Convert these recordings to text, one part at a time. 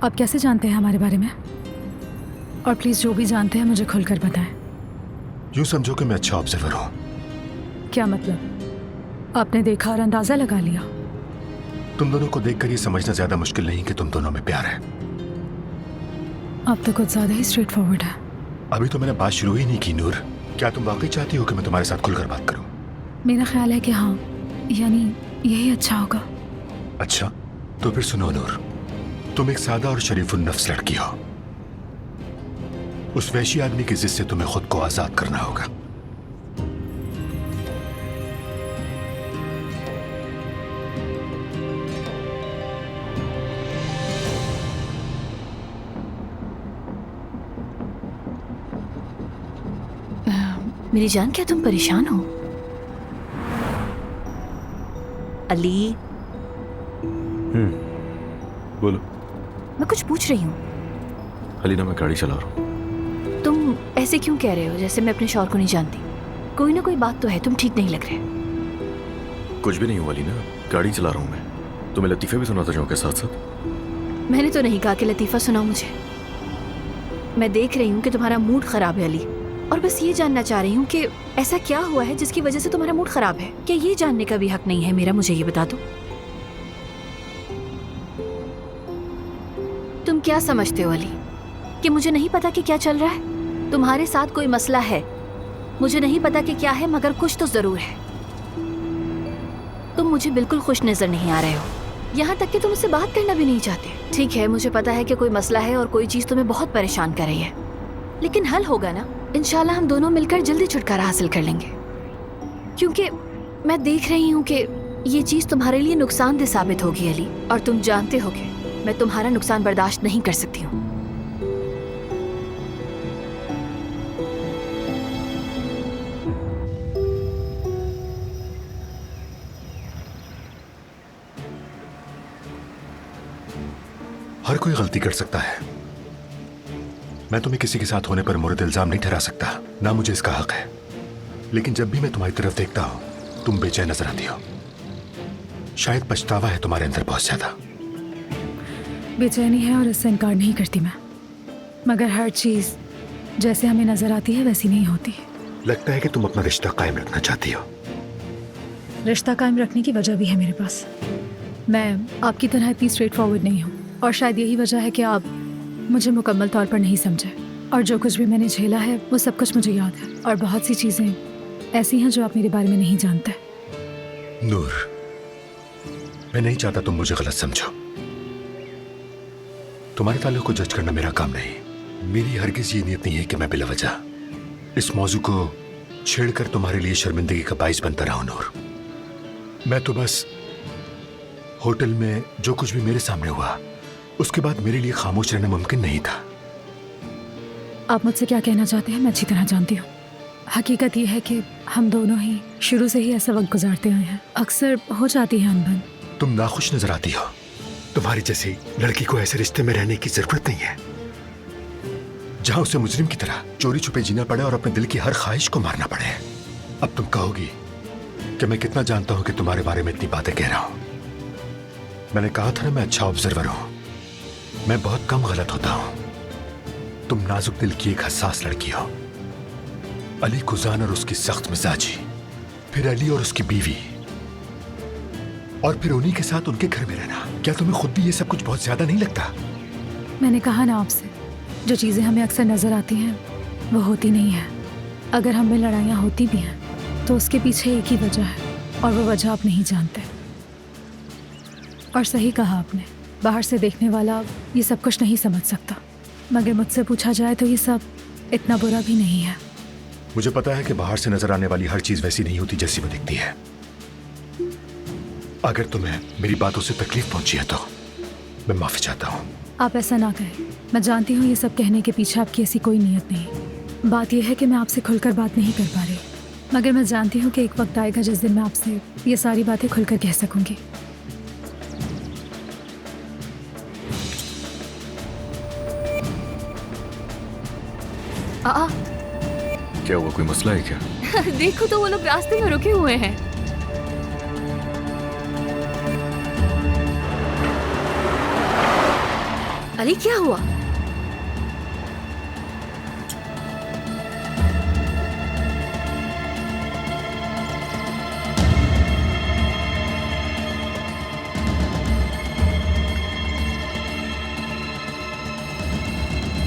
आप कैसे जानते हैं हमारे बारे में? और प्लीज जो भी जानते हैं मुझे खुलकर बताएं। यूं समझो कि मैं अच्छा ऑब्जर्वर हूं। क्या मतलब? आपने देखा और अंदाजा लगा लिया? तुम दोनों को देखकर ये समझना ज्यादा मुश्किल नहीं कि तुम दोनों में प्यार है। आप तो कुछ ज्यादा ही स्ट्रेट फॉरवर्ड है। अभी तो मैंने बात शुरू ही नहीं की नूर। क्या तुम वाकई चाहती हो कि मैं तुम्हारे साथ खुलकर बात करूं? मेरा ख्याल है कि हाँ, यानी यही अच्छा होगा। अच्छा, तो फिर सुनो नूर, तुम एक सादा और शरीफुन नफ्स लड़की हो। उस वैशी आदमी की जिद से तुम्हें खुद को आजाद करना होगा। मेरी जान, क्या तुम परेशान हो? अली, बोलो। मैं कुछ पूछ रही हूँ। अलीना, मैं गाड़ी चला रहा हूँ। तुम ऐसे क्यों कह रहे हो जैसे मैं अपने शौहर को नहीं जानती? कोई ना कोई बात तो है, तुम ठीक नहीं लग रहे। कुछ भी नहीं हुआ अलीना, गाड़ी चला रहा हूँ मैं। तुम्हें लतीफ़े भी सुनाता जाऊँ के साथ साथ? मैंने तो नहीं कहा कि लतीफ़ा सुनाओ मुझे। मैं देख रही हूँ कि तुम्हारा मूड खराब है अली, और बस ये जानना चाह रही हूँ कि ऐसा क्या हुआ है जिसकी वजह से तुम्हारा मूड खराब है। क्या ये जानने का भी हक नहीं है मेरा? मुझे ये बता दो। तुम क्या समझते हो अली कि मुझे नहीं पता कि क्या चल रहा है? तुम्हारे साथ कोई मसला है, मुझे नहीं पता कि क्या है, मगर कुछ तो जरूर है। तुम मुझे बिल्कुल खुश नजर नहीं आ रहे हो, यहाँ तक कि तुम मुझसे बात करना भी नहीं चाहते। ठीक है, मुझे पता है कि कोई मसला है और कोई चीज तुम्हें बहुत परेशान कर रही है, लेकिन हल होगा ना? इंशाल्लाह हम दोनों मिलकर जल्दी छुटकारा हासिल कर लेंगे, क्योंकि मैं देख रही हूँ कि ये चीज तुम्हारे लिए नुकसानदेह साबित होगी अली, और तुम जानते हो कि मैं तुम्हारा नुकसान बर्दाश्त नहीं कर सकती हूँ। हर कोई गलती कर सकता है। मैं तुम्हें किसी के साथ होने पर मुर्द इल्जाम नहीं ठहरा सकता, ना मुझे इसका हक है। लेकिन जब भी मैं तुम्हारी तरफ देखता हूं, तुम बेचैन नजर आती हो। शायद पछतावा है तुम्हारे अंदर बहुत ज्यादा। बेचैनी है और इससे इनकार नहीं करती मैं, मगर हर चीज जैसे हमें नजर आती है वैसी नहीं होती। लगता है कि तुम अपना रिश्ता कायम रखना चाहती हो। रिश्ता कायम रखने की वजह भी है मेरे पास। मैं आपकी तरह इतनी स्ट्रेट फॉरवर्ड नहीं हूँ, और शायद यही वजह है कि आप मुझे मुकम्मल तौर पर नहीं समझे। और जो कुछ भी मैंने झेला है वो सब कुछ मुझे याद है, और बहुत सी चीज़ें ऐसी हैं जो आप मेरे बारे में नहीं जानते। नूर, मैं नहीं चाहता तुम मुझे गलत समझो। तुम्हारे ताल्लुक को जज करना मेरा काम नहीं। मेरी हरगिज ये नीयत नहीं है कि मैं बिला वजह इस मौजू को छेड़कर तुम्हारे लिए शर्मिंदगी का बाइस बनता रहा हूं। नूर, मैं तो बस होटल में जो कुछ भी मेरे सामने हुआ उसके बाद मेरे लिए खामोश रहना मुमकिन नहीं था। आप मुझसे क्या कहना चाहते हैं मैं अच्छी तरह जानती हूँ। हकीकत यह है कि हम दोनों ही शुरू से ही ऐसा वक्त गुजारते आए हैं। अक्सर हो जाती है अनबन। तुम नाखुश नजर आती हो। तुम्हारी जैसी लड़की को ऐसे रिश्ते में रहने की जरूरत नहीं है जहां उसे मुजरिम की तरह चोरी छुपे जीना पड़े और अपने दिल की हर ख्वाहिश को मारना पड़े। अब तुम कहोगी कि मैं कितना जानता हूं कि तुम्हारे बारे में इतनी बातें कह रहा हूं। मैंने कहा था ना, मैं अच्छा ऑब्जर्वर हूं। मैं बहुत कम गलत होता हूं। तुम नाजुक दिल की एक हसास लड़की हो। अली कुजान और उसकी सख्त मिजाजी, फिर अली और उसकी बीवी, और फिर उन्हीं के साथ उनके घर में रहना। क्या तुम्हें खुद भी ये सब कुछ बहुत ज्यादा नहीं लगता? मैंने कहा ना आपसे, जो चीज़ें हमें अक्सर नजर आती हैं वो होती नहीं है। अगर हम में लड़ाइयाँ होती भी हैं तो उसके पीछे एक ही वजह है, और वो वजह आप नहीं जानते। और सही कहा आपने, बाहर से देखने वाला ये सब कुछ नहीं समझ सकता, मगर मुझसे पूछा जाए तो ये सब इतना बुरा भी नहीं है। मुझे पता है कि बाहर से नजर आने वाली हर चीज वैसी नहीं होती जैसी वो दिखती है। अगर तुम्हें मेरी बातों से तकलीफ पहुंची है तो मैं माफी चाहता हूँ। आप ऐसा ना कहें। मैं जानती हूँ ये सब कहने के पीछे आपकी ऐसी कोई नीयत नहीं। बात यह है कि मैं आपसे खुलकर बात नहीं कर पा रही, मगर मैं जानती हूँ कि एक वक्त आएगा जिस दिन मैं आपसे ये सारी बातें खुलकर कह सकूंगी। क्या हुआ, कोई मसला है क्या? देखो तो वो लोग रास्ते में रुके हुए हैं। अली क्या हुआ?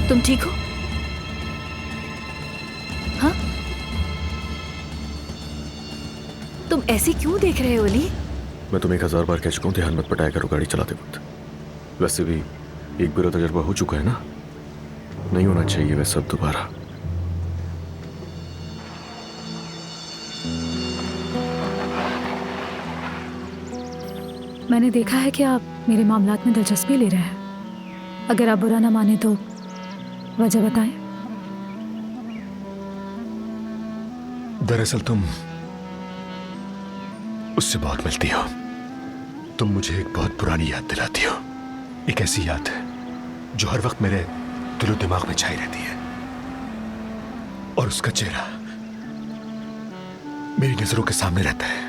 तुम ठीक हो? हाँ? तुम ऐसे क्यों देख रहे हो अली? मैं तुम्हें 1000 बार कह चुका हूँ ध्यान मत पटाया करो गाड़ी चलाते वक्त। वैसे भी एक बुरा तजर्बा हो चुका है ना, नहीं होना चाहिए वह सब दोबारा। मैंने देखा है कि आप मेरे मामलात में दिलचस्पी ले रहे हैं। अगर आप बुरा ना माने तो वजह बताएं। दरअसल तुम उससे बहुत मिलती हो। तुम मुझे एक बहुत पुरानी याद दिलाती हो, एक ऐसी याद जो हर वक्त मेरे दिलो दिमाग में छाई रहती है। और उसका चेहरा मेरी नजरों के सामने रहता है।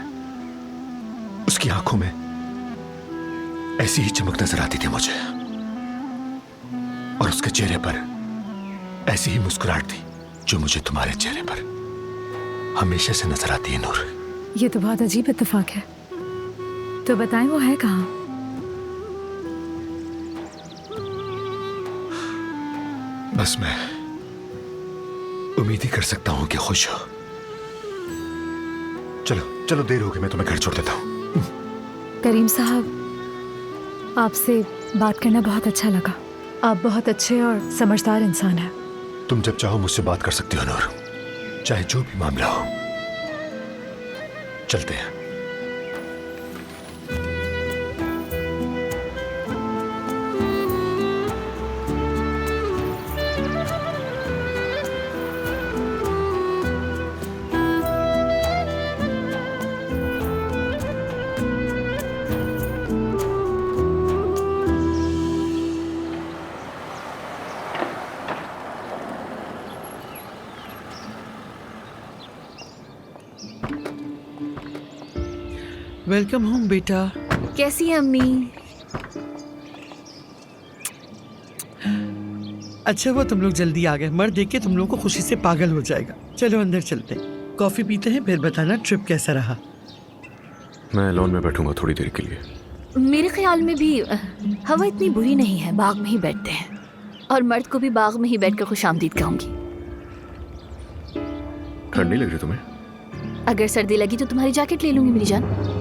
उसकी आंखों में ऐसी ही चमक नजर आती थी मुझे, और उसके चेहरे पर ऐसी ही मुस्कुराहट थी जो मुझे तुम्हारे चेहरे पर हमेशा से नजर आती है। नूर, ये तो बहुत अजीब इत्तेफाक है। तो बताएं वो है कहाँ? बस मैं उम्मीद ही कर सकता हूं कि खुश हो। चलो चलो, देर हो गई, मैं तुम्हें घर छोड़ देता हूं। करीम साहब, आपसे बात करना बहुत अच्छा लगा। आप बहुत अच्छे और समझदार इंसान हैं। तुम जब चाहो मुझसे बात कर सकती हो नूर, चाहे जो भी मामला हो। चलते हैं। वेलकम होम बेटा। कैसी है अम्मी? अच्छा हुआ तुम लोग जल्दी आ गए। मर्द देख के तुम लोग को खुशी से पागल हो जाएगा। चलो अंदर चलते हैं, कॉफी पीते हैं, फिर बताना ट्रिप कैसा रहा। मैं लॉन में बैठूंगा थोड़ी देर के लिए। मेरे ख्याल में भी हवा इतनी बुरी नहीं है, बाग में ही बैठते हैं। और मर्द को भी बाग में ही बैठकर खुशामदीद कहूंगी। ठंड नहीं लग रही तुम्हें? अगर सर्दी लगी तो तुम्हारी जैकेट ले लूंगी मेरी जान।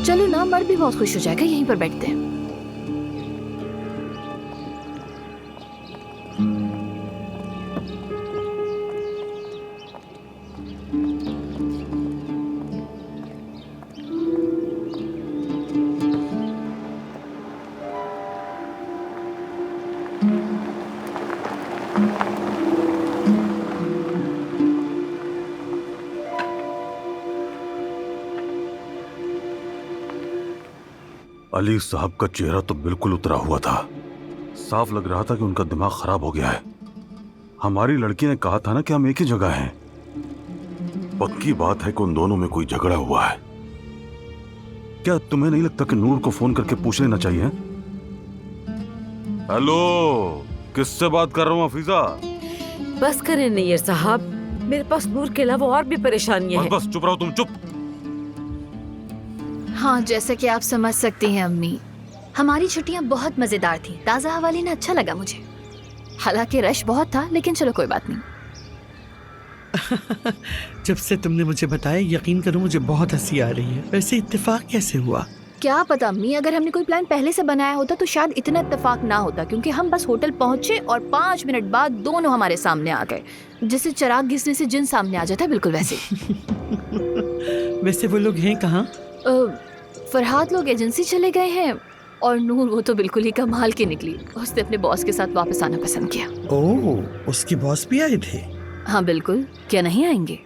चलो ना, मर्द भी बहुत खुश हो जाएगा। यहीं पर बैठते हैं। अली साहब का चेहरा तो बिल्कुल उतरा हुआ था। साफ लग रहा था कि उनका दिमाग खराब हो गया है। हमारी लड़की ने कहा था ना कि हम एक ही जगह हैं। पक्की बात है कि उन दोनों में कोई झगड़ा हुआ है। क्या तुम्हें नहीं लगता कि नूर को फोन करके पूछ लेना चाहिए? हेलो, किससे बात कर रहा हूँ हफीजा? बस करें नैयर साहब, मेरे पास नूर के अलावा और भी परेशानियां हैं। बस चुप रहो, तुम चुप। हाँ, जैसा कि आप समझ सकती हैं अम्मी, हमारी छुट्टियां बहुत मजेदार थी। ताज़ा हवा लेना अच्छा लगा मुझे। हालांकि रश बहुत था, लेकिन चलो कोई बात नहीं। जब से तुमने मुझे बताया, यकीन करो मुझे बहुत हंसी आ रही है। वैसे इत्तेफाक कैसे हुआ? क्या पता अम्मी, अगर हमने कोई प्लान पहले से बनाया होता तो शायद इतना इत्तेफाक ना होता। क्योंकि हम बस होटल पहुंचे और 5 मिनट बाद दोनों हमारे सामने आ गए। जैसे चिराग घिसने से जिन सामने आ जाता है, बिल्कुल वैसे। वैसे वो लोग हैं कहाँ? फरहाद लोग एजेंसी चले गए हैं, और नूर वो तो बिल्कुल ही कमाल की निकली। उसने अपने बॉस के साथ वापस आना पसंद किया। ओह, उसके बॉस भी आए थे? हाँ बिल्कुल, क्या नहीं आएंगे।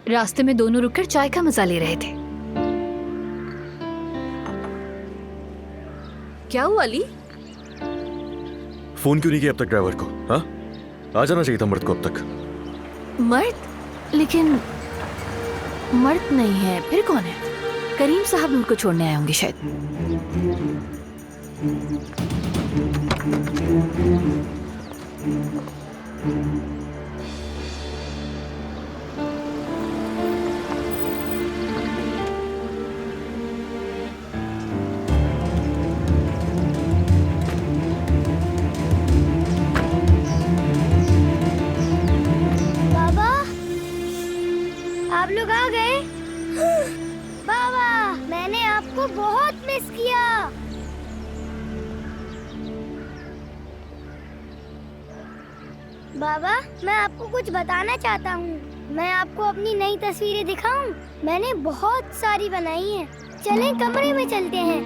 रास्ते में दोनों रुककर चाय का मजा ले रहे थे। क्या हुआ अली? फोन क्यों नहीं किया अब तक ड्राइवर को? हाँ, आ जाना चाहिए था मर्द को अब तक। मर्द? लेकिन मर्द नहीं है, फिर कौन है? करीम साहब नूर को छोड़ने आए होंगे शायद। बाबा, आप लोग आ गए। बाबा, मैंने आपको बहुत मिस किया। बाबा, मैं आपको कुछ बताना चाहता हूँ। मैं आपको अपनी नई तस्वीरें दिखाऊं? मैंने बहुत सारी बनाई हैं। चलें कमरे में चलते हैं।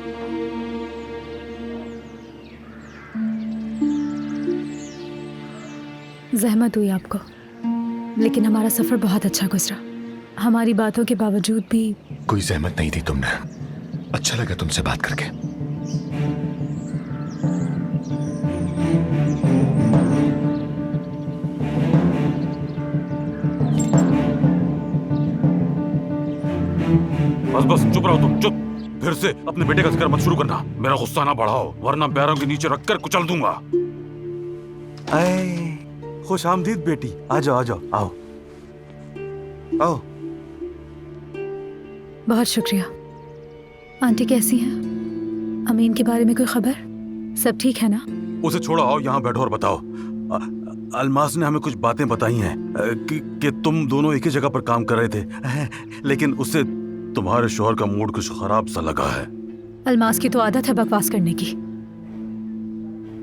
जहमत हुई आपको, लेकिन हमारा सफर बहुत अच्छा गुजरा। हमारी बातों के बावजूद भी कोई जहमत नहीं दी तुमने। अच्छा लगा तुमसे बात करके। बस बस चुप रहो तुम, चुप। फिर से अपने बेटे का जिक्र मत शुरू करना। मेरा गुस्सा ना बढ़ाओ, वरना पैरों के नीचे रखकर कुचल दूंगा। खुश आमदीद बेटी। आ जाओ, आ जाओ, आओ आओ। बहुत शुक्रिया। आंटी कैसी हैं? अमीन के बारे में कोई खबर? सब ठीक है ना? उसे छोड़ो, आओ यहाँ बैठो और बताओ। अलमास ने हमें कुछ बातें बताई हैं कि तुम दोनों एक ही जगह पर काम कर रहे थे, लेकिन उससे तुम्हारे शोहर का मूड कुछ खराब सा लगा है। अलमास की तो आदत है बकवास करने की,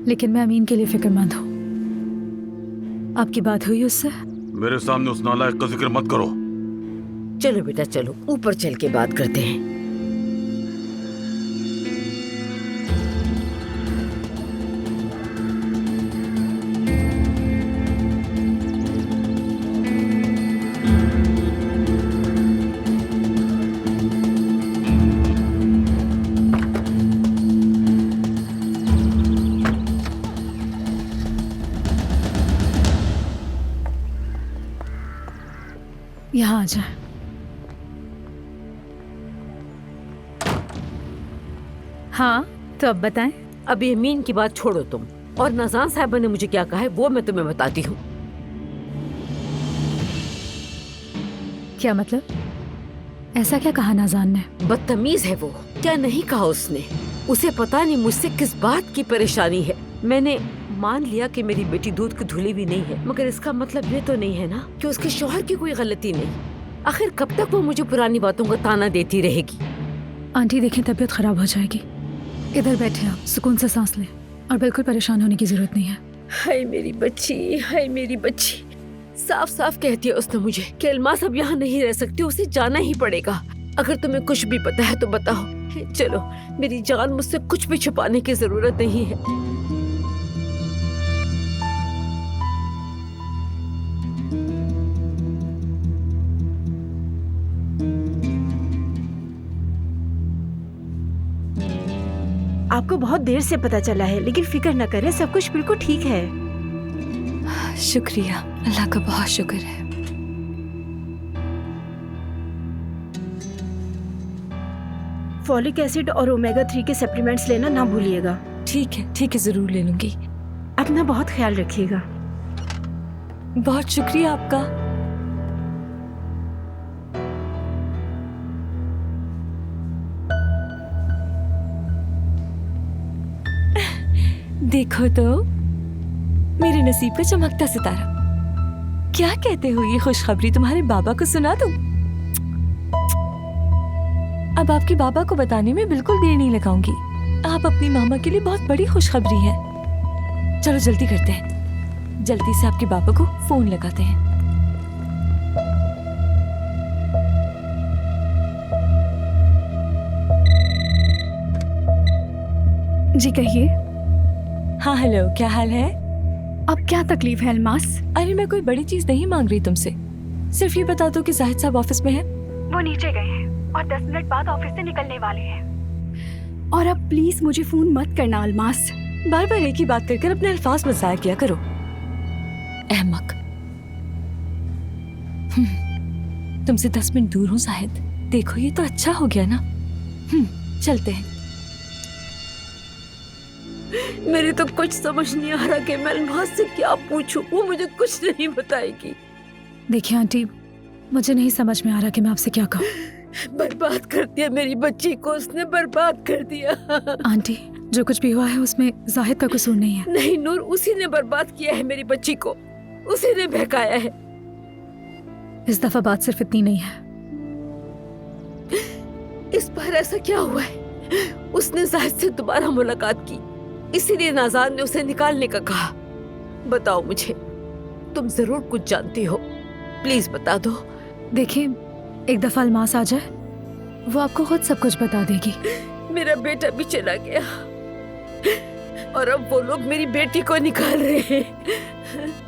लेकिन मैं अमीन के लिए फिक्रमंद हूँ। आपकी बात हुई उससे? मेरे सामने उस नालायक का जिक्र मत करो। चलो बेटा चलो, ऊपर चल के बात करते हैं। यहाँ आ जाए। हाँ, तो अब बताएं। अभी अमीन की बात छोड़ो तुम, और नज़ान साहिबा ने मुझे क्या कहा है वो मैं तुम्हें बताती हूँ। क्या मतलब? ऐसा क्या कहा नाज़ान ने? बदतमीज है वो। क्या नहीं कहा उसने? उसे पता नहीं मुझसे किस बात की परेशानी है। मैंने मान लिया कि मेरी बेटी दूध की धुली भी नहीं है, मगर इसका मतलब ये तो नहीं है ना कि उसके शौहर की कोई गलती नहीं। आखिर कब तक वो मुझे पुरानी बातों का ताना देती रहेगी? आंटी देखें, तबीयत खराब हो जाएगी। इधर बैठे आप, सुकून से सांस लें, और बिल्कुल परेशान होने की जरूरत नहीं है। हाय मेरी बच्ची, हाय मेरी बच्ची। साफ साफ कहती है उसने मुझे कि अलमास अब यहाँ नहीं रह सकती, उसे जाना ही पड़ेगा। अगर तुम्हें कुछ भी पता है तो बताओ। चलो मेरी जान, मुझसे कुछ भी छुपाने की जरूरत नहीं है। आपको बहुत देर से पता चला है, लेकिन फिक्र न करें, सब कुछ बिल्कुल ठीक है। शुक्रिया, अल्लाह का बहुत शुक्र है। फॉलिक एसिड और ओमेगा 3 के सप्लीमेंट्स लेना ना भूलिएगा। ठीक है, जरूर ले लूंगी। अपना बहुत ख्याल रखिएगा। बहुत शुक्रिया आपका। देखो तो, मेरे नसीब पे चमकता सितारा। क्या कहते हो, ये खुशखबरी तुम्हारे बाबा को सुना दूं? अब आपके बाबा को बताने में बिल्कुल देर नहीं लगाऊंगी। आप अपनी मामा के लिए बहुत बड़ी खुशखबरी है। चलो जल्दी करते हैं, जल्दी से आपके बाबा को फोन लगाते हैं। जी कहिए। हाँ हेलो, क्या हाल है? अब क्या तकलीफ है अलमास? अरे मैं कोई बड़ी चीज नहीं मांग रही तुमसे, सिर्फ ये बता दो कि जाहिद साहब ऑफिस में हैं। वो नीचे गए हैं और 10 मिनट बाद ऑफिस से निकलने वाले हैं। और अब प्लीज मुझे फोन मत करना अलमास। बार बार एक ही बात कर अपने अल्फाज मत जाया किया करो। अहमक। तुमसे 10 मिनट दूर हूँ जाहिद। देखो ये तो अच्छा हो गया ना। चलते हैं। मेरी तो कुछ समझ नहीं आ रहा कि मैं अल्मास से क्या पूछूं। वो मुझे कुछ नहीं बताएगी। देखिए आंटी, मुझे नहीं समझ में आ रहा कि मैं आपसे क्या कहूँ। बर्बाद कर दिया मेरी बच्ची को, उसने बर्बाद कर दिया। आंटी, जो कुछ भी हुआ है उसमें जाहिद का कसूर नहीं है। नहीं नूर, उसी ने बर्बाद किया है मेरी बच्ची को, उसी ने बहकाया है। इस दफा बात सिर्फ इतनी नहीं है। इस बार ऐसा क्या हुआ है? उसने जाहिद से दोबारा मुलाकात की, इसीलिए नाज़ान ने उसे निकालने का कहा। बताओ मुझे, तुम जरूर कुछ जानती हो, प्लीज बता दो। देखिए, एक दफा अलमास आ जाए, वो आपको खुद सब कुछ बता देगी। मेरा बेटा भी चला गया और अब वो लोग मेरी बेटी को निकाल रहे हैं।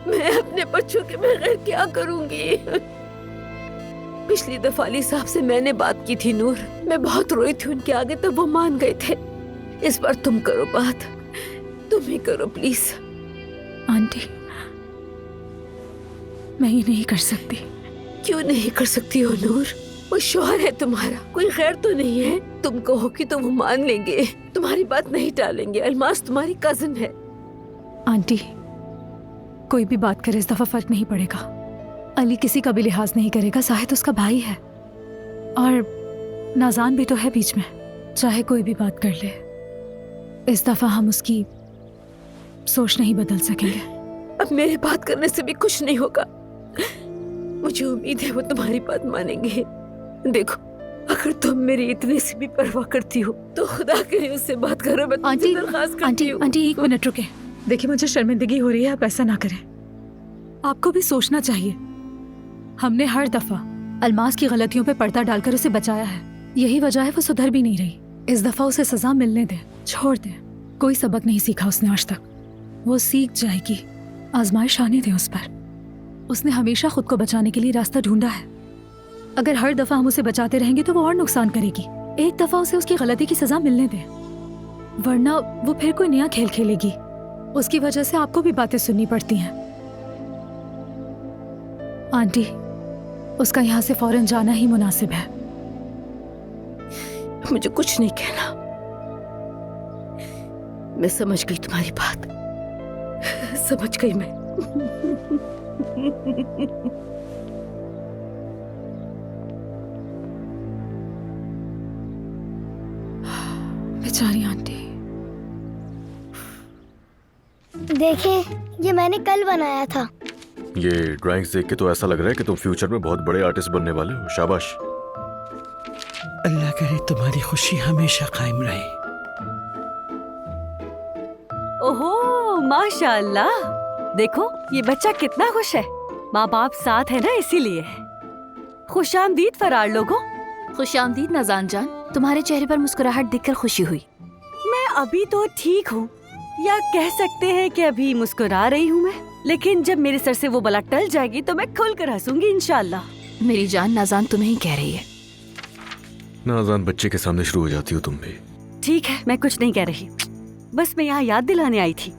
मैं अपने बच्चों के बगैर क्या करूंगी? पिछली दफा अली साहब से मैंने बात की थी नूर, मैं बहुत रोई थी उनके आगे, तब वो मान गए थे। इस बार तुम करो बात, तुम ही करो प्लीज। आंटी, मैं ये नहीं कर सकती। क्यों नहीं कर सकती हो नूर? वो शौहर है तुम्हारा, कोई गैर तो नहीं है। तुम कहोगी तो वो मान लेंगे, तुम्हारी बात नहीं टालेंगे। अलमास तुम्हारी कजिन है। आंटी, कोई भी बात करे इस दफा फर्क नहीं पड़ेगा। अली किसी का भी लिहाज नहीं करेगा, जाहिद उसका भाई है और नाज़ान भी तो है बीच में। चाहे कोई भी बात कर ले, इस दफा हम उसकी सोच नहीं बदल सकेंगे। अब मेरे बात करने से भी कुछ नहीं होगा। मुझे उम्मीद है वो तुम्हारी बात मानेंगे। देखो, अगर तुम मेरी इतनी सी भी परवाह करती हो तो खुदा के लिए उससे बात करो। मैं तुमसे दरख्वास्त करती हूँ। आंटी, एक मिनट रुके। देखिए, मुझे शर्मिंदगी हो रही है, आप ऐसा ना करें। आपको भी सोचना चाहिए। हमने हर दफा अलमास की गलतियों पे पर्दा डालकर उसे बचाया है, यही वजह है वो सुधर भी नहीं रही। इस दफा उसे सजा मिलने दे, छोड़ दे। कोई सबक नहीं सीखा उसने आज तक, वो सीख जाएगी। आजमाइश आने दे उस पर। उसने हमेशा खुद को बचाने के लिए रास्ता ढूंढा है। अगर हर दफा हम उसे बचाते रहेंगे तो वो और नुकसान करेगी। एक दफा उसे उसकी गलती की सजा मिलने दे, वरना वो फिर कोई नया खेल खेलेगी। उसकी वजह से आपको भी बातें सुननी पड़ती हैं। आंटी, उसका यहाँ से फौरन जाना ही मुनासिब है। मुझे कुछ नहीं कहना, मैं समझ गई तुम्हारी बात, समझ गई मैं। बेचारी आंटी। देखिए, ये मैंने कल बनाया था। ये ड्राइंग्स देख के तो ऐसा लग रहा है कि तुम फ्यूचर में बहुत बड़े आर्टिस्ट बनने वाले हो। शाबाश। अल्लाह करे तुम्हारी खुशी हमेशा कायम रहे। ओहो, माशाअल्लाह। देखो, ये बच्चा कितना खुश है। माँ बाप साथ है ना, इसीलिए। खुशामदीद फरार लोगों। खुशामदीद नाज़ान जान, तुम्हारे चेहरे पर मुस्कुराहट देखकर खुशी हुई। मैं अभी तो ठीक हूँ, या कह सकते हैं कि अभी मुस्कुरा रही हूँ मैं, लेकिन जब मेरे सर से वो बला टल जाएगी तो मैं खुलकर हंसूंगी इंशाल्लाह। मेरी जान, नाज़ान तुम्हें ही कह रही है। नाज़ान, बच्चे के सामने शुरू हो जाती हो तुम भी। ठीक है, मैं कुछ नहीं कह रही, बस मैं यहाँ याद दिलाने आई थी।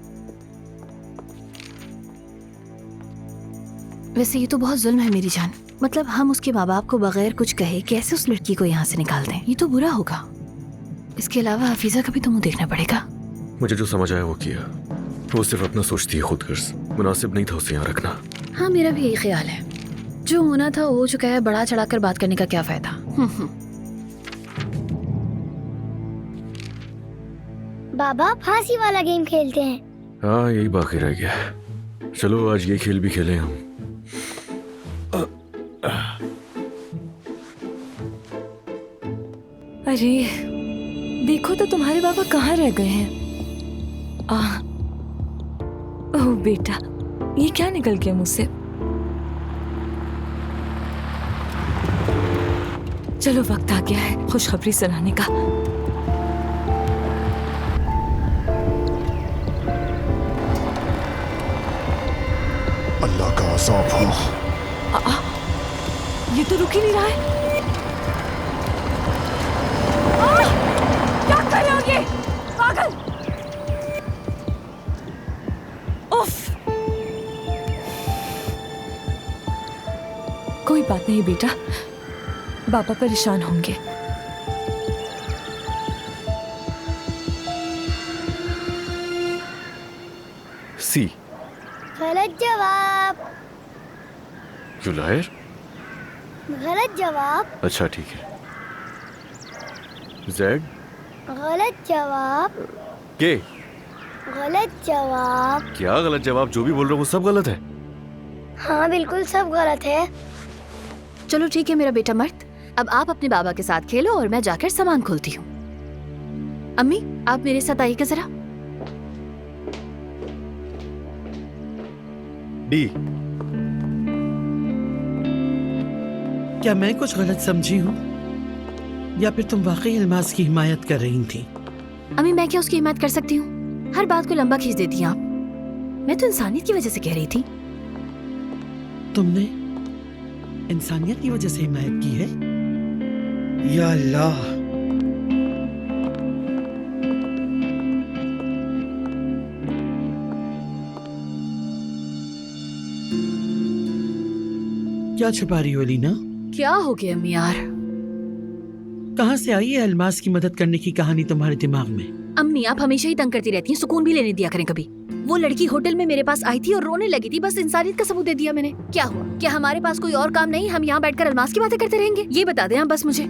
वैसे ये तो बहुत जुल्म है मेरी जान। मतलब हम उसके माँ बाप को बगैर कुछ कहे कैसे उस लड़की को यहाँ से निकाल दें? ये तो बुरा होगा। इसके अलावा हफीजा का भी तो मुंह देखना पड़ेगा। मुझे जो समझ आया वो किया। वो सिर्फ अपना सोचती है, खुद गर्ज। मुनासिब नहीं था उसे यहाँ रखना। हाँ, मेरा भी यही ख्याल है। जो होना था हो चुका है, बढ़ा चढ़ाकर बात करने का क्या फायदा। बाबा, फांसी वाला गेम खेलते हैं। हाँ, यही बाकी रह गया। चलो आज ये खेल भी खेलें हम। अरे देखो तो तुम्हारे बाबा कहाँ रह गए हैं। ओह बेटा, ये क्या निकल गया मुझसे। चलो वक्त आ गया है खुशखबरी सुनाने का। अल्लाह का अज़ाब हो। ये तो रुक ही नहीं रहा है। क्या कर रहे हो ये पागल? उफ। कोई बात नहीं बेटा, बाबा परेशान होंगे। सी। गलत जवाब। You liar. गलत जवाब। अच्छा ठीक है। जेड। गलत जवाब। के। गलत जवाब। क्या गलत जवाब? जो भी बोल रहा हूँ वो सब गलत है। हाँ बिल्कुल सब गलत है। चलो ठीक है मेरा बेटा मर्द, अब आप अपने बाबा के साथ खेलो और मैं जाकर सामान खोलती हूँ। अम्मी आप मेरे साथ आइएगा जरा। डी। क्या मैं कुछ गलत समझी हूँ या फिर तुम वाकई अल्मास की हिमायत कर रही थी? अम्मी मैं क्या उसकी हिमायत कर सकती हूँ? हर बात को लंबा खींच देती हैं आप। मैं तो इंसानियत की वजह से कह रही थी। तुमने इंसानियत की वजह से हिमायत की है? या अल्लाह। क्या छुपा रही हो लीना? क्या हो गया अम्मी यार? कहाँ से आई है अल्मास की मदद करने की कहानी तुम्हारे दिमाग में? अम्मी आप हमेशा ही तंग करती रहती हैं, सुकून भी लेने दिया करें कभी। वो लड़की होटल में मेरे पास आई थी और रोने लगी थी, बस इंसानियत का सबूत दे दिया मैंने। क्या हुआ? क्या हमारे पास कोई और काम नहीं? हम यहाँ बैठकर अल्मास की बातें करते रहेंगे? ये बता दें आप बस मुझे।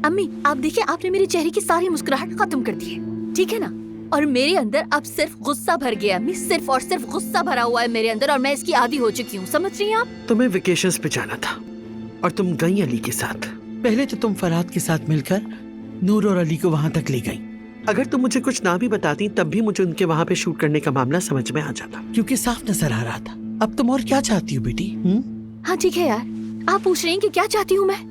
अम्मी आप देखिए, आपने मेरे चेहरे की सारी मुस्कुराहट खत्म कर दी है, ठीक है ना? और मेरे अंदर अब सिर्फ गुस्सा भर गया अम्मी, सिर्फ और सिर्फ गुस्सा भरा हुआ है मेरे अंदर और मैं इसकी आदी हो चुकी हूँ, समझ रही हैं आप? तुम्हें वेकेशंस पे जाना था और तुम गई अली के साथ। पहले तो तुम फरहाद के साथ मिलकर नूर और अली को वहाँ तक ले गई। अगर तुम मुझे कुछ ना भी बताती तब भी मुझे उनके वहाँ पे शूट करने का मामला समझ में आ जाता, क्योंकि साफ नजर आ रहा था। अब तुम और क्या चाहती हो बेटी? हाँ ठीक है यार, आप पूछ रही हैं कि क्या चाहती हूँ मैं?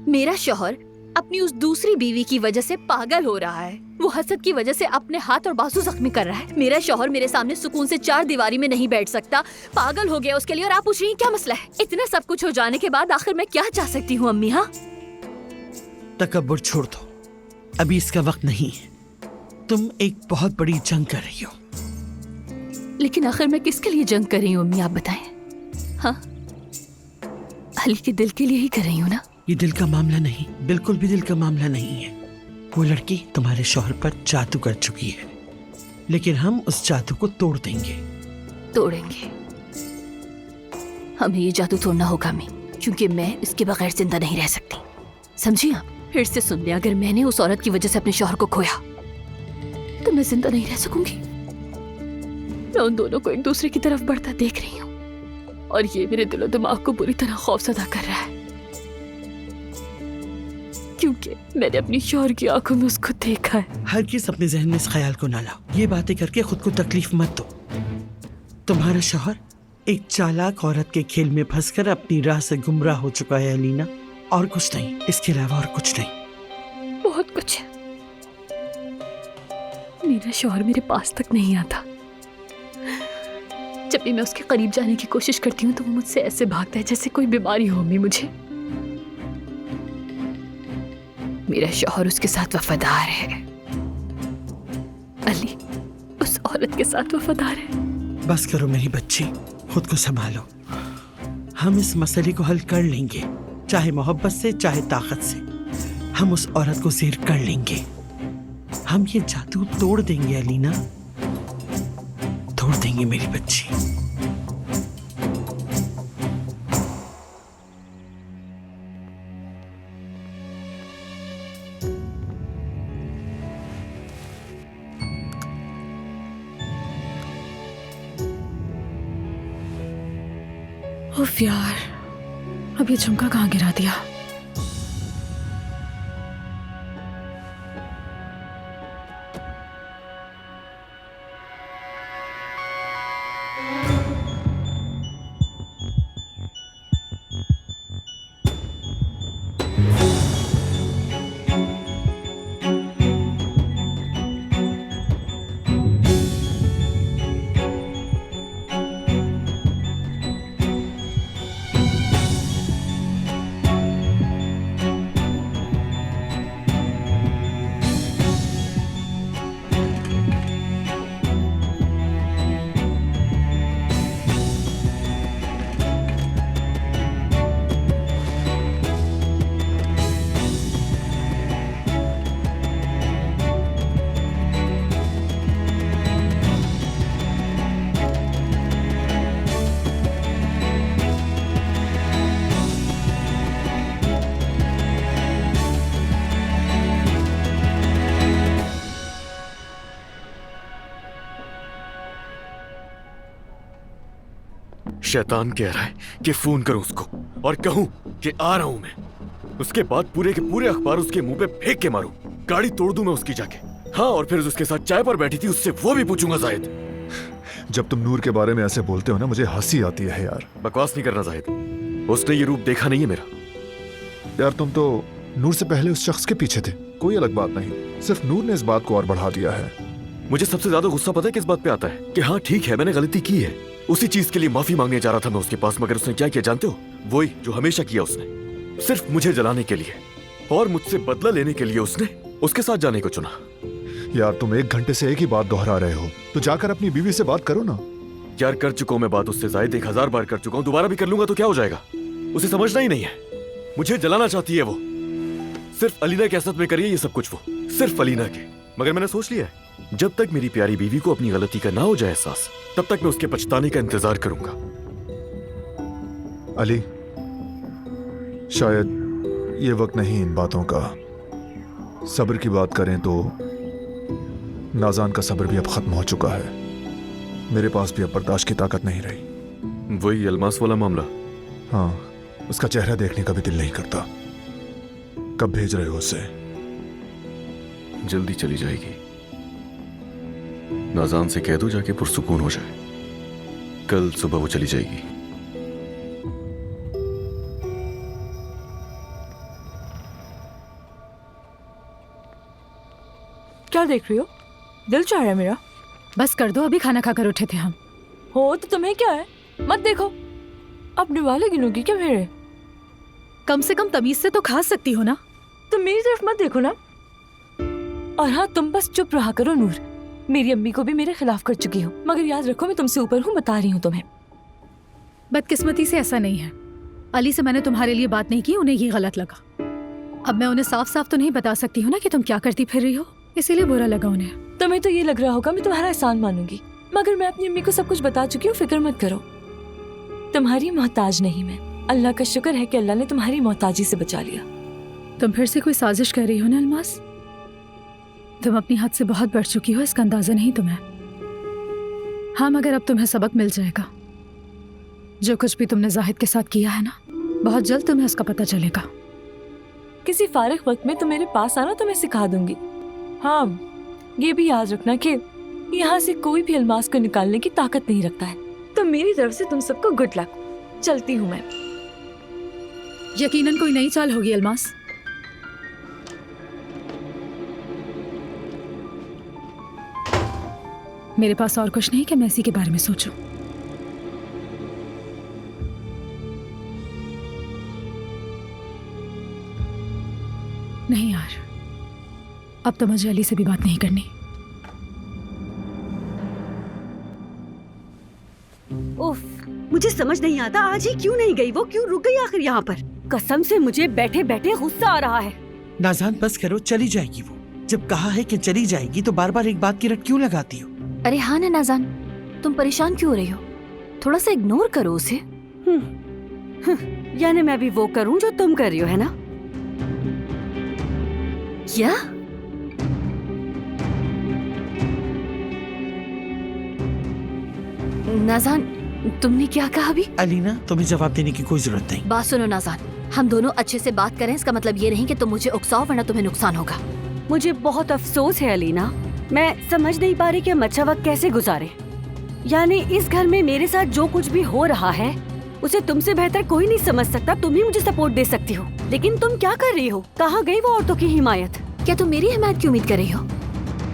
मेरा शौहर अपनी उस दूसरी बीवी की वजह से पागल हो रहा है। वो हसद की वजह से अपने हाथ और बाजू जख्मी कर रहा है। मेरा शौहर मेरे सामने सुकून से 4 दीवारी में नहीं बैठ सकता, पागल हो गया उसके लिए। और आप पूछ रही हैं क्या मसला है? इतना सब कुछ हो जाने के बाद आखिर मैं क्या चाह सकती हूँ अम्मी? हाँ तकब्बुर छोड़ दो, अभी इसका वक्त नहीं है। तुम एक बहुत बड़ी जंग कर रही हो। लेकिन आखिर मैं किसके लिए जंग कर रही हूँ अम्मी, आप बताएं? हाँ अली के दिल के लिए ही कर रही हूँ ना? ये दिल का मामला नहीं, बिल्कुल भी दिल का मामला नहीं है। वो लड़की तुम्हारे शौहर पर जादू कर चुकी है, लेकिन हम उस जादू को तोड़ देंगे। तोड़ेंगे? हमें ये जादू तोड़ना होगा अम्मी, क्योंकि मैं इसके बगैर जिंदा नहीं रह सकती, समझी आप? फिर से सुन ले, अगर मैंने उस औरत की वजह से अपने शौहर को खोया तो मैं जिंदा नहीं रह सकूंगी। मैं उन दोनों को एक दूसरे की तरफ बढ़ता देख रही हूँ और ये मेरे दिलो दिमाग को बुरी तरह खौफजदा कर रहा है, क्योंकि मैंने अपनी शौहर की आंखों में उसको देखा है। हर किस अपने जहन में इस ख्याल को ना लाओ। ये बातें करके खुद को तकलीफ मत दो। तुम्हारा शौहर एक चालाक औरत के खेल में फंसकर अपनी राह से गुमराह हो चुका है अलीना, और कुछ नहीं, इसके अलावा और कुछ नहीं। बहुत कुछ है। मेरा शौहर मेरे पास तक नहीं आता। जब भी मैं उसके करीब जाने की कोशिश करती हूँ तो वो मुझसे ऐसे भागता है जैसे कोई बीमारी हो अम्मी मुझे। मेरा शौहर उसके साथ वफादार है, अली उस औरत के साथ वफादार है। बस करो मेरी बच्ची, खुद को संभालो। हम इस मसले को हल कर लेंगे, चाहे मोहब्बत से चाहे ताकत से। हम उस औरत को ज़ेर कर लेंगे। हम ये जादू तोड़ देंगे अलीना, तोड़ देंगे मेरी बच्ची। उफ यार, अब ये झुमका कहाँ गिरा दिया? शैतान कह रहा है कि फोन करूं उसको और कहूं कि आ रहा हूं मैं। उसके बाद पूरे के पूरे अखबार उसके मुंह पे फेंक के मारूं, गाड़ी तोड़ दूं मैं उसकी जाके। हाँ, और फिर उसके साथ चाय पर बैठी थी उससे वो भी पूछूंगा जाहिद। जब तुम नूर के बारे में ऐसे बोलते हो ना, मुझे हंसी आती है यार। बकवास नहीं करना जाहिद, उसने ये रूप देखा नहीं है मेरा। यार तुम तो नूर से पहले उस शख्स के पीछे थे, कोई अलग बात नहीं, सिर्फ नूर ने इस बात को और बढ़ा दिया है। मुझे सबसे ज्यादा गुस्सा पता है किस बात पे आता है कि हाँ ठीक है मैंने गलती की है, उसी चीज के लिए माफी मांगने जा रहा था मैं उसके पास, मगर उसने क्या किया जानते हो? वही जो हमेशा किया उसने, सिर्फ मुझे जलाने के लिए और मुझसे बदला लेने के लिए उसने उसके साथ जाने को चुना। यार तुम 1 घंटे से एक ही बात दोहरा रहे हो, तो जाकर अपनी बीवी से बात करो ना। यार कर चुका हूं मैं बात उससे, जाहिद 1000 बार कर चुका हूं, दोबारा भी कर लूंगा तो क्या हो जाएगा? उसे समझना ही नहीं है, मुझे जलाना चाहती है वो। सिर्फ अलीना के असद में करिए ये सब कुछ वो, सिर्फ अलीना के। मगर मैंने सोच लिया है जब तक मेरी प्यारी बीवी को अपनी गलती का ना हो जाए एहसास, तब तक मैं उसके पछताने का इंतजार करूंगा। अली, शायद ये वक्त नहीं इन बातों का। सब्र की बात करें तो नाजान का सब्र भी अब खत्म हो चुका है, मेरे पास भी अब बर्दाश्त की ताकत नहीं रही। वही अलमास वाला मामला? हाँ, उसका चेहरा देखने का भी दिल नहीं करता। कब भेज रहे हो उसे? जल्दी चली जाएगी, नाजान से कह दो जाके पुरसुकून हो जाए, कल सुबह वो चली जाएगी। क्या देख रही हो? दिल चाह रहा है मेरा। बस कर दो, अभी खाना खाकर उठे थे हम। हो तो तुम्हें क्या है, मत देखो। अपने वाले गिनोगी क्या मेरे? कम से कम तमीज से तो खा सकती हो ना। तुम मेरी तरफ मत देखो ना। और हाँ, तुम बस चुप रहा करो नूर। मेरी अम्मी को भी मेरे खिलाफ कर चुकी हो, मगर याद रखो मैं तुमसे ऊपर हूँ, बता रही हूँ तुम्हें। बदकिस्मती से ऐसा नहीं है। अली से मैंने तुम्हारे लिए बात नहीं की, उन्हें ये गलत लगा। अब मैं उन्हें साफ साफ तो नहीं बता सकती हूँ ना कि तुम क्या करती फिर रही हो, इसीलिए बुरा लगा उन्हें। तुम्हें तो ये लग रहा होगा मैं तुम्हारा एहसान मानूंगी, मगर मैं अपनी अम्मी को सब कुछ बता चुकी हूँ, फिक्र मत करो। तुम्हारी मोहताज नहीं मैं। अल्लाह का शुक्र है कि अल्लाह ने तुम्हारी मोहताजी से बचा लिया। तुम फिर से कोई साजिश कर रही हो ना अलमास? तुम अपनी हद से बहुत बढ़ चुकी हो, इसका अंदाजा नहीं तुम्हें। हाँ, मगर अब तुम्हें सबक मिल जाएगा। जो कुछ भी तुमने जाहिद के साथ किया है ना, बहुत जल्द तुम्हें उसका पता चलेगा। किसी फारिग वक्त में तुम मेरे पास आना तो मैं सिखा दूंगी। हाँ, ये भी याद रखना कि यहाँ से कोई भी अलमास को निकालने की ताकत नहीं रखता है। तो मेरी तरफ से तुम सबको गुड लक। चलती हूँ मैं। यकीनन कोई नई चाल होगी अलमास। मेरे पास और कुछ नहीं कि मैं इसी के बारे में सोचूं। नहीं यार, अब तो मुझे अली से भी बात नहीं करनी। उफ, मुझे समझ नहीं आता आज ही क्यों नहीं गई वो, क्यों रुक गई आखिर यहाँ पर? कसम से मुझे बैठे बैठे गुस्सा आ रहा है। नाज़ान बस करो, चली जाएगी वो। जब कहा है कि चली जाएगी तो बार बार एक बात की रट क्यों लगाती हो? अरे हाँ ना नाज़ान, तुम परेशान क्यों हो रही हो? थोड़ा सा इग्नोर करो उसे। यानी मैं भी वो करूं जो तुम कर रही हो, है ना? क्या? नाज़ान, तुमने क्या कहा अभी? अलीना, तुम्हें जवाब देने की कोई जरूरत नहीं। बात सुनो नाज़ान, हम दोनों अच्छे से बात करें, इसका मतलब ये नहीं कि तुम मुझे उकसाओ वरना तुम्हें नुकसान होगा। मुझे बहुत अफसोस है अलीना, मैं समझ नहीं पा रही कि हम अच्छा वक्त कैसे गुजारे। यानी इस घर में मेरे साथ जो कुछ भी हो रहा है उसे तुमसे बेहतर कोई नहीं समझ सकता। तुम ही मुझे सपोर्ट दे सकती हो, लेकिन तुम क्या कर रही हो? कहाँ गई वो औरतों की हिमायत? क्या तुम मेरी हिमायत की उम्मीद कर रही हो?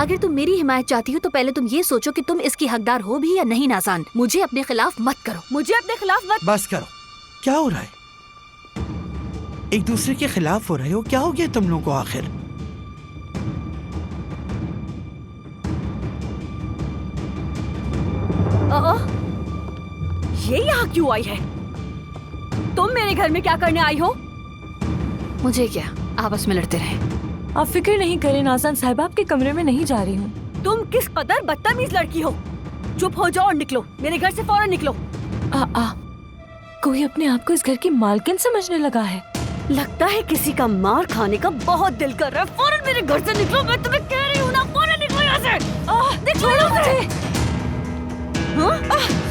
अगर तुम मेरी हिमायत चाहती हो तो पहले तुम ये सोचो कि तुम इसकी हकदार हो भी या नहीं। नाज़ान, मुझे अपने खिलाफ मत करो। मुझे अपने खिलाफ मत। बस करो, क्या हो रहा है? एक दूसरे के खिलाफ हो रहे हो, क्या हो गया तुम लोगों को आखिर? ये यहाँ क्यों आई है? तुम मेरे घर में क्या करने आई हो? मुझे क्या, आपस में लड़ते रहे। आप फिक्र नहीं करें नाज़ान साहिब, आपके कमरे में नहीं जा रही हूँ। तुम किस कदर बदतमीज लड़की हो। चुप हो जाओ और निकलो, मेरे घर से फौरन निकलो। कोई अपने आप को इस घर की मालकिन समझने लगा है। लगता है किसी का मार खाने का बहुत दिल कर रहा है। फौरन मेरे घर से निकलो, मैं तुम्हें कह रही हूँ ना, फौरन निकलो यहाँ से। छोड़ो मुझे।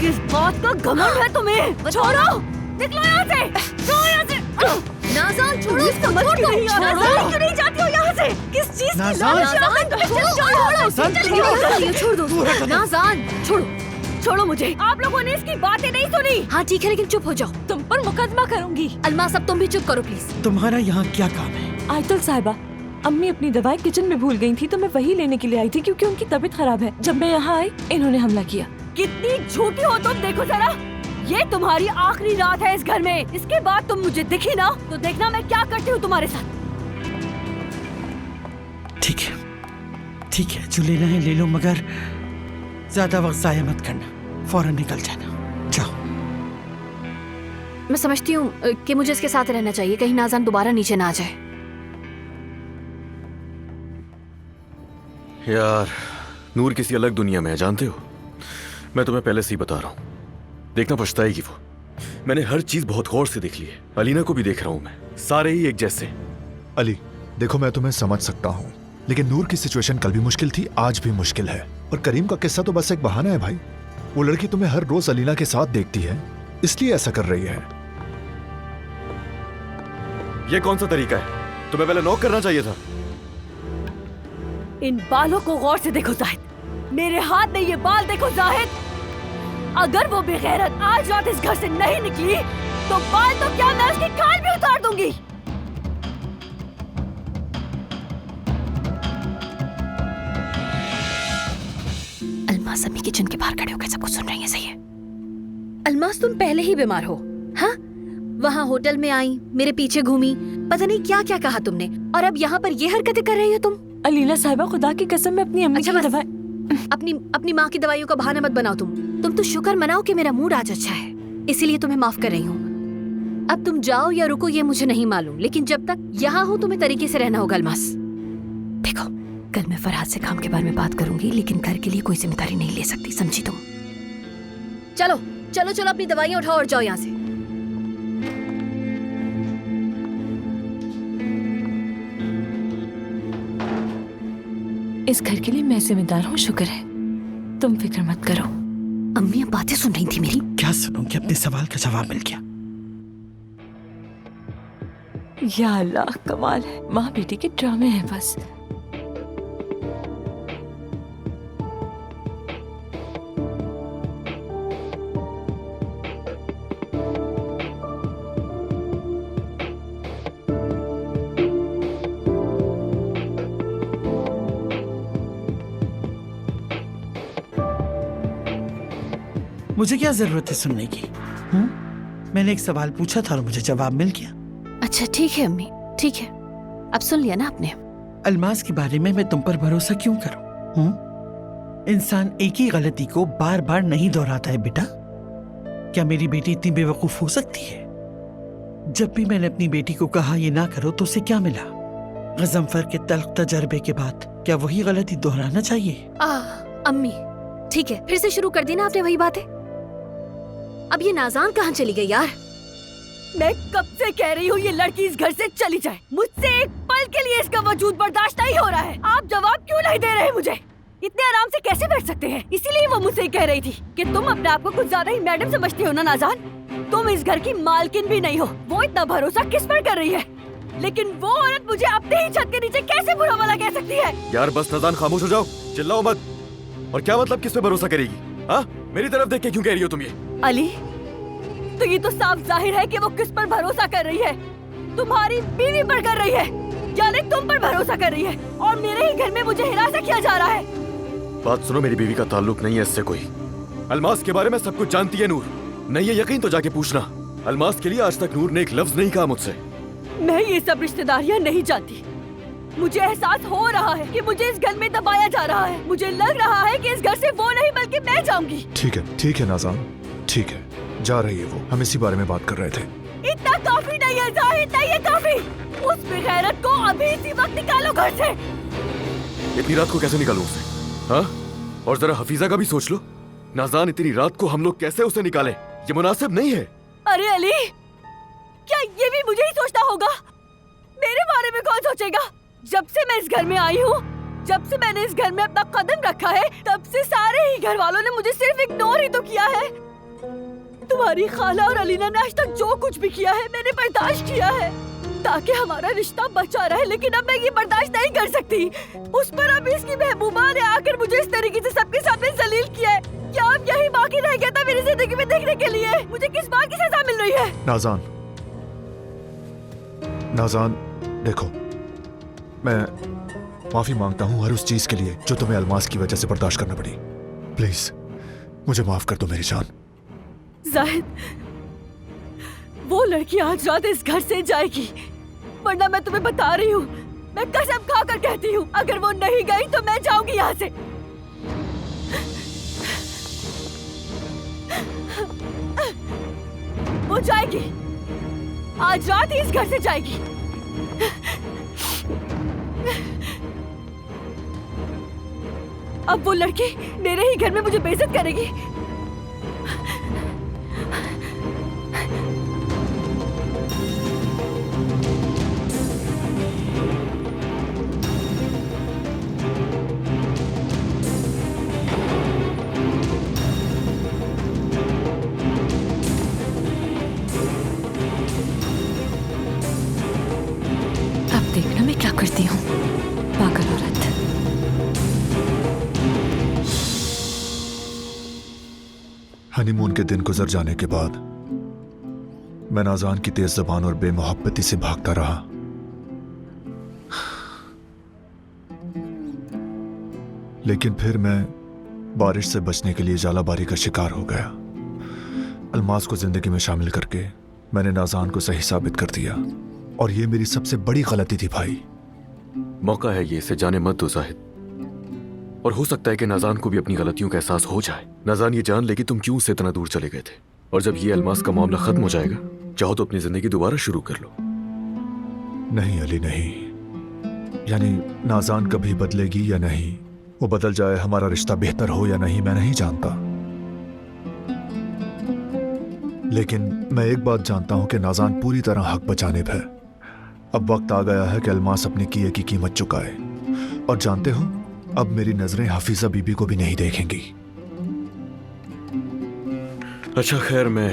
किस बात का घमंड है तुम्हें? छोड़ो, निकलो यहाँ से, छोड़ो यहाँ से। नाज़ान छोड़ो इसको, समझ छोड़ दो। क्यों नहीं जाती हो यहाँ से? किस चीज की नाज़ान, लालच है? छोड़ दो नाज़ान, छोड़ो। छोड़ो मुझे। आप लोगों ने इसकी बातें नहीं सुनी। हाँ ठीक है, लेकिन चुप हो जाओ। तुम पर मुकदमा करूंगी। अलमास अब तुम भी चुप करो प्लीज। तुम्हारा यहाँ क्या काम है? आयतुल साहिबा, अम्मी अपनी दवाई किचन में भूल गई थी तो मैं वही लेने के लिए आई थी क्योंकि उनकी तबीयत खराब है। जब मैं यहाँ आई इन्होंने हमला किया। कितनी झूठी हो तुम, देखो जरा। ये तुम्हारी आखिरी रात है इस घर में। इसके बाद तुम मुझे दिखी ना तो देखना मैं क्या करती हूँ तुम्हारे साथ। ठीक है, ठीक है, जो लेना है ले लो, मगर ज्यादा वक्त जाया मत करना, फौरन निकल जाना। जाओ। मैं समझती हूँ कि मुझे इसके साथ रहना चाहिए, कहीं नाज़ान दोबारा नीचे ना आ जाए। यार, नूर किसी अलग दुनिया में है, जानते हो? मैं तुम्हें पहले से ही बता रहा हूँ, देखना पछताएगी वो। मैंने हर चीज बहुत गौर से देख ली है, अलीना को भी देख रहा हूँ मैं, सारे ही एक जैसे। अली देखो, मैं तुम्हें समझ सकता हूँ, लेकिन नूर की सिचुएशन कल भी मुश्किल थी, आज भी मुश्किल है। और करीम का किस्सा तो बस एक बहाना है भाई। वो लड़की तुम्हें हर रोज अलीना के साथ देखती है, इसलिए ऐसा कर रही है। ये कौन सा तरीका है? तुम्हें पहले नॉक करना चाहिए था। इन बालों को गौर से देखो जाहिद, मेरे हाथ में ये बाल देखो जाहिद। अगर वो बेगैरत आज रात इस घर से नहीं निकली तो बाल तो क्या, मैं उसकी खाल भी उतार दूंगी। अलमास अम्मी किचन के बाहर खड़े होकर सब कुछ सुन रही है, सही है? अलमास तुम पहले ही बीमार हो, हाँ? वहाँ होटल में आई, मेरे पीछे घूमी, पता नहीं क्या क्या कहा तुमने, और अब यहाँ पर ये हरकतें कर रही हो तुम। अलीना साहिबा, खुदा की कसम मैं अपनी अम्मी की दवाई, अपनी माँ की दवाइयों का बहाना मत बनाओ तुम तो शुक्र मनाओ कि मेरा मूड आज अच्छा है, इसीलिए तुम्हें माफ कर रही हूँ। अब तुम जाओ या रुको ये मुझे नहीं मालूम, लेकिन जब तक यहाँ हो तुम्हें तरीके से रहना होगा। अलमास देखो, कल मैं फरहाद से काम के बारे में बात करूंगी, लेकिन घर के लिए कोई जिम्मेदारी नहीं ले सकती, समझी तुम? चलो चलो चलो, अपनी दवाइयाँ उठाओ और जाओ यहाँ से। इस घर के लिए मैं जिम्मेदार हूँ, शुक्र है, तुम फिक्र मत करो। अम्मी अब बातें सुन रही थी मेरी। क्या सुनूंगी? अपने सवाल का जवाब मिल गया। या अल्लाह, कमाल है, माँ बेटी के ड्रामे हैं बस। मुझे क्या जरूरत है सुनने की? मैंने एक सवाल पूछा था और मुझे जवाब मिल गया। अच्छा ठीक है अम्मी, ठीक है, अब सुन लिया ना आपने। अलमास के बारे में मैं तुम पर भरोसा क्यों करूं? इंसान एक ही गलती को बार बार नहीं दोहराता है बेटा। क्या मेरी बेटी इतनी बेवकूफ हो सकती है? जब भी मैंने अपनी बेटी को कहा ये ना करो तो उसे क्या मिला? गजनफर के तल्ख तजर्बे के बाद क्या वही गलती दोहराना चाहिए? अम्मी ठीक है, फिर से शुरू कर दी ना आपने वही बातें। अब ये नाज़ान कहाँ चली गई यार? मैं कब से कह रही हूँ ये लड़की इस घर से चली जाए। मुझसे एक पल के लिए इसका वजूद बर्दाश्त नहीं हो रहा है। आप जवाब क्यों नहीं दे रहे मुझे? इतने आराम से कैसे बैठ सकते हैं? इसीलिए वो मुझसे कह रही थी कि तुम अपने आप को कुछ ज्यादा ही मैडम समझती हो ना नाज़ान। तुम इस घर की मालकिन भी नहीं हो। वो इतना भरोसा किस पर कर रही है? लेकिन वो औरत मुझे अपने ही छत के नीचे कैसे बुरा भला कह सकती है? यार बस नाज़ान, खामोश हो जाओ, चिल्लाओ मत। और क्या मतलब किस पे भरोसा करेगी? हाँ, मेरी तरफ देख के क्यों कह रही हो तुम ये? अली, तो ये तो साफ जाहिर है कि वो किस पर भरोसा कर रही है। तुम्हारी बीवी पर कर रही है, यानी तुम पर भरोसा कर रही है, और मेरे ही घर में मुझे हिरासत किया जा रहा है। बात सुनो, मेरी बीवी का ताल्लुक नहीं है इससे कोई। अलमास के बारे में सब कुछ जानती है नूर। नहीं है यकीन तो जाके पूछना। अलमास के लिए आज तक नूर ने एक लफ्ज नहीं कहा मुझसे। मैं ये सब रिश्तेदारियां नहीं जानती। मुझे एहसास हो रहा है कि मुझे इस घर में दबाया जा रहा है। मुझे लग रहा है कि इस घर से वो नहीं बल्कि मैं जाऊंगी। ठीक है नाज़ान, ठीक है, जा रही है वो। हम इसी बारे में बात कर रहे थे। इतना काफी नहीं है जाहिद, नहीं है काफी। उस बेगैरत को अभी इसी वक्त निकालो घर से। इतनी रात को कैसे निकालूं उसे? हाँ, और जरा हफीजा का भी सोच लो। नाज़ान, इतनी रात को हम लोग कैसे उसे निकालें? ये मुनासिब नहीं है। अरे अली, क्या ये भी मुझे ही सोचना होगा? मेरे बारे में कौन सोचेगा? जब से मैं इस घर में आई हूँ, जब से मैंने इस घर में अपना कदम रखा है, तब से सारे ही घर वालों ने मुझे सिर्फ इग्नोर ही तो किया है। तुम्हारी खाला और अलीना ने आज तक जो कुछ भी किया है मैंने बर्दाश्त किया है ताकि हमारा रिश्ता बचा रहे, लेकिन अब मैं ये बर्दाश्त नहीं कर सकती। उस पर अब इसकी महबूबा ने आकर मुझे इस तरीके से सबके सामने जलील किया है। क्या अब यही बाकी रह गया था मेरी जिंदगी में देखने के लिए? मुझे किस बात की सजा मिल रही है? नाज़ान, नाज़ान देखो, मैं माफी मांगता हूँ हर उस चीज के लिए जो तुम्हें अल्मास की वजह से बर्दाश्त करना पड़ी। प्लीज मुझे माफ कर दो मेरी जान। जाहिद, वो लड़की आज रात इस घर से जाएगी, वरना मैं तुम्हें बता रही हूँ, मैं कसम खाकर कहती हूँ, अगर वो नहीं गई तो मैं जाऊंगी यहाँ से। वो जाएगी, आज रात ही इस घर से जाएगी। अब वो लड़की मेरे ही घर में मुझे बेइज्जत करेगी। अब देखना मैं क्या करती हूँ, पागल औरत। हनीमून के दिन गुजर जाने के बाद मैं नाज़ान की तेज ज़बान और बेमोहब्बती से भागता रहा। लेकिन फिर मैं बारिश से बचने के लिए जालाबारी का शिकार हो गया। अल्मास को जिंदगी में शामिल करके मैंने नाज़ान को सही साबित कर दिया, और ये मेरी सबसे बड़ी गलती थी भाई। मौका है ये, इसे जाने मत दो जाहिद। और हो सकता है कि नाज़ान को भी अपनी गलतियों का एहसास हो जाए। नाज़ान ये जान ले कि तुम क्यों उससे इतना दूर चले गए थे, और जब ये अल्मास का मामला खत्म हो जाएगा, चाहो तो अपनी जिंदगी दोबारा शुरू कर लो। नहीं अली, नहीं। यानी नाज़ान कभी बदलेगी या नहीं, वो बदल जाए, हमारा रिश्ता बेहतर हो या नहीं, मैं नहीं जानता। लेकिन मैं एक बात जानता हूं कि नाज़ान पूरी तरह हक बचानिब है। अब वक्त आ गया है कि अल्मास अपने किए की कीमत चुकाए। और जानते हो, अब मेरी नजरें हफीजा बीबी को भी नहीं देखेंगी। अच्छा खैर, मैं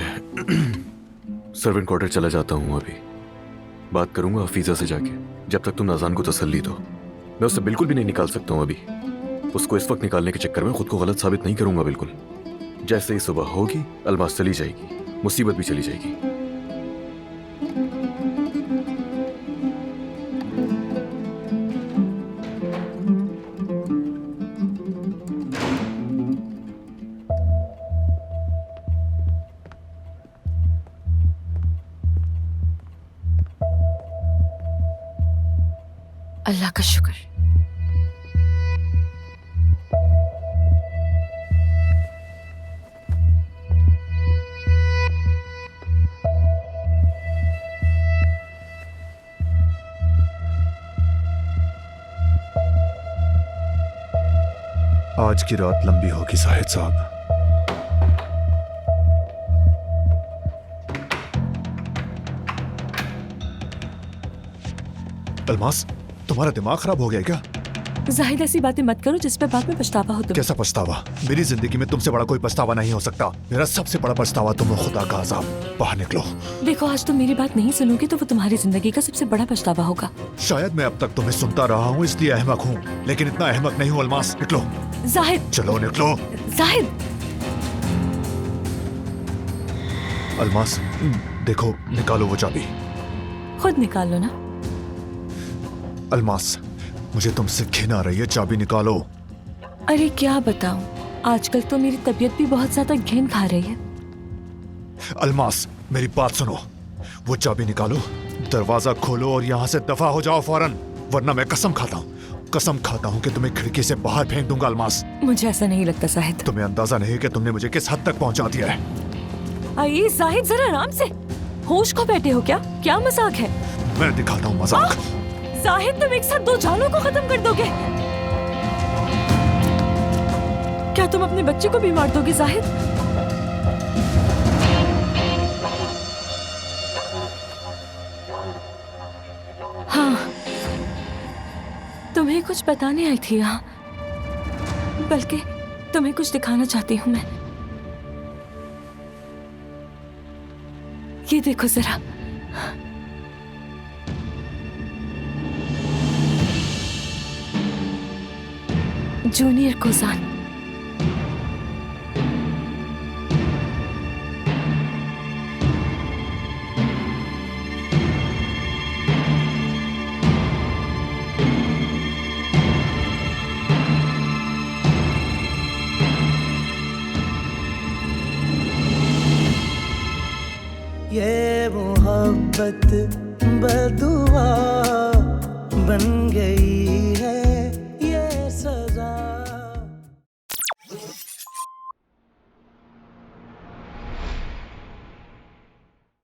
सर्वेंट क्वार्टर चला जाता हूँ। अभी बात करूंगा हफीजा से जाके। जब तक तुम नाज़ान को तसल्ली दो, मैं उससे बिल्कुल भी नहीं निकाल सकता हूँ। अभी उसको इस वक्त निकालने के चक्कर में खुद को गलत साबित नहीं करूंगा बिल्कुल। जैसे ही सुबह होगी, अल्मास चली जाएगी, मुसीबत भी चली जाएगी। अल्लाह का शुक्र। आज की रात लंबी होगी साहिद साहब। अल्मास, तुम्हारा दिमाग खराब हो गया क्या? जाहिद, ऐसी बातें मत करो जिस पे बाद में पछतावा हो। कैसा पछतावा? मेरी जिंदगी में तुमसे बड़ा कोई पछतावा नहीं हो सकता। मेरा सबसे बड़ा पछतावा तुम हो, खुदा का अजाब। बाहर निकलो। देखो, आज तुम मेरी बात नहीं सुनोगे तो वो तुम्हारी जिंदगी का सबसे बड़ा पछतावा होगा। शायद मैं अब तक तुम्हें सुनता रहा हूँ इसलिए अहमक हूँ, लेकिन इतना अहमक नहीं हूँ। अल्मास, निकलो। जाहिद, चलो निकलो। जाहिद। अल्मास, देखो, निकालो वो चाबी। खुद निकाल लो ना। अल्मास, मुझे तुमसे घिन आ रही है, चाबी निकालो। अरे क्या बताऊं, आजकल तो मेरी तबीयत भी बहुत ज्यादा घिन खा रही है। अल्मास, मेरी बात सुनो, वो चाबी निकालो, दरवाजा खोलो और यहाँ से दफा हो जाओ फौरन, वरना मैं कसम खाता हूँ कि तुम्हें खिड़की से बाहर फेंक दूंगा। अल्मास, मुझे ऐसा नहीं लगता साहिद। तुम्हें अंदाजा नहीं कि तुमने मुझे किस हद तक पहुँचा दिया है। आइए साहिद, जरा आराम से। होश को बैठे हो क्या? क्या मजाक है? मैं दिखाता हूँ मजाक। जाहिद, तुम एक साथ दो जानों को खत्म कर दोगे? क्या तुम अपने बच्चे को भी मार दोगे जाहिद? हाँ, तुम्हें कुछ बताने आई थी यहाँ, बल्कि तुम्हें कुछ दिखाना चाहती हूँ मैं। ये देखो जरा, जूनियर कोजान। ये मोहब्बत बदुआ बन गई